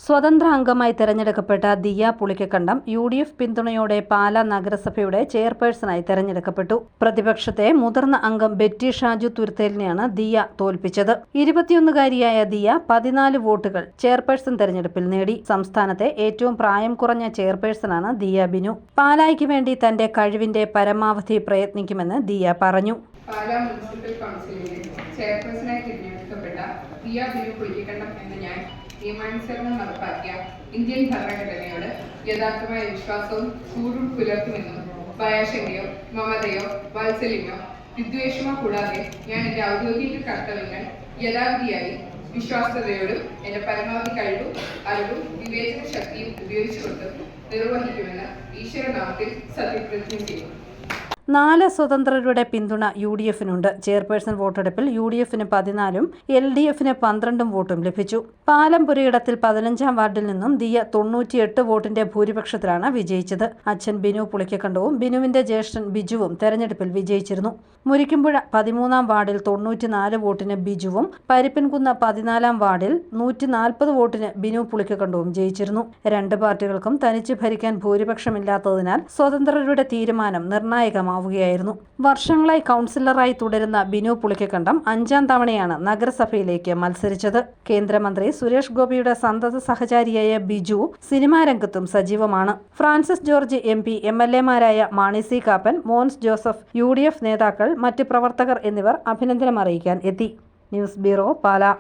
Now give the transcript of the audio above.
സ്വതന്ത്ര അംഗമായി തെരഞ്ഞെടുക്കപ്പെട്ട ദിയ പുളിക്കക്കണ്ടം UDF പിന്തുണയോടെ പാലാ നഗരസഭയുടെ ചെയർപേഴ്സണായി തെരഞ്ഞെടുക്കപ്പെട്ടു. പ്രതിപക്ഷത്തെ മുതിർന്ന അംഗം ബെറ്റി ഷാജു തുരുത്തേലിനെയാണ് ദിയ തോൽപ്പിച്ചത്. 21-കാരിയായ ദിയ 14 വോട്ടുകൾ ചെയർപേഴ്സൺ തെരഞ്ഞെടുപ്പിൽ നേടി. സംസ്ഥാനത്തെ ഏറ്റവും പ്രായം കുറഞ്ഞ ചെയർപേഴ്സണാണ് ദിയ ബിനു. പാലായ്ക്ക് വേണ്ടി തന്റെ കഴിവിന്റെ പരമാവധി പ്രയത്നിക്കുമെന്ന് ദിയ പറഞ്ഞു. പാലാ മുനിസിപ്പൽ കൗൺസിലിലെ ചെയർപേഴ്സണായി തിരഞ്ഞെടുക്കപ്പെട്ട ദിയ ബിനു പുളിക്കക്കണ്ടം എന്ന ഞാൻ നിയമാനുസരണം നടപ്പാക്കിയ ഇന്ത്യൻ ഭരണഘടനയോട് യഥാർത്ഥമായ വിശ്വാസവും കൂറും പുലർത്തുമെന്നും ഭയാശങ്കയോ മമതയോ വാത്സല്യമോ വിദ്വേഷമോ കൂടാതെ ഞാൻ എൻ്റെ ഔദ്യോഗിക കർത്തവ്യങ്ങൾ യഥാവിധിയായി വിശ്വാസ്യതയോടും എൻ്റെ പരമാവധി കഴിവും അറിവും വിവേചന ശക്തിയും ഉപയോഗിച്ചുകൊണ്ട് നിർവഹിക്കുമെന്ന് ഈശ്വരനാമത്തിൽ സത്യപ്രതിജ്ഞ ചെയ്യും. 4 സ്വതന്ത്രരുടെ പിന്തുണ UDFിനുണ്ട്. ചെയർപേഴ്സൺ വോട്ടെടുപ്പിൽ UDFിന് 14ഉം LDFിന് 12ഉം വോട്ടും ലഭിച്ചു. പാലം പുരയിടത്തിൽ 15-ാം വാർഡിൽ നിന്നും ദിയ 98 വോട്ടിന്റെ ഭൂരിപക്ഷത്തിലാണ് വിജയിച്ചത്. അച്ഛൻ ബിനു പുളിക്കക്കണ്ടവും ബിനുവിന്റെ ജ്യേഷ്ഠൻ ബിജുവും തെരഞ്ഞെടുപ്പിൽ വിജയിച്ചിരുന്നു. മുരിക്കുംപുഴ 13-ാം വാർഡിൽ 94 വോട്ടിന് ബിജുവും പരിപ്പൻകുന്ന് 14-ാം വാർഡിൽ 140 വോട്ടിന് ബിനു പുളിക്കക്കണ്ടവും ജയിച്ചിരുന്നു. 2 പാർട്ടികൾക്കും തനിച്ച് ഭരിക്കാൻ ഭൂരിപക്ഷമില്ലാത്തതിനാൽ സ്വതന്ത്രരുടെ തീരുമാനം നിർണായകമാവുകയായിരുന്നു. വർഷങ്ങളായി കൗൺസിലറായി തുടരുന്ന ബിനു പുളിക്കക്കണ്ടം 5-ാം തവണയാണ് നഗരസഭയിലേക്ക് മത്സരിച്ചത്. കേന്ദ്രമന്ത്രി സുരേഷ് ഗോപിയുടെ സന്തത സഹചാരിയായ ബിജു സിനിമാ രംഗത്തും സജീവമാണ്. ഫ്രാൻസിസ് ജോർജ് MP, MLA-മാരായ മാണി സി കാപ്പൻ, മോൻസ് ജോസഫ്, UDF നേതാക്കൾ, മറ്റ് പ്രവർത്തകർ എന്നിവർ അഭിനന്ദനം അറിയിക്കാൻ എത്തി. News bureau, Pala.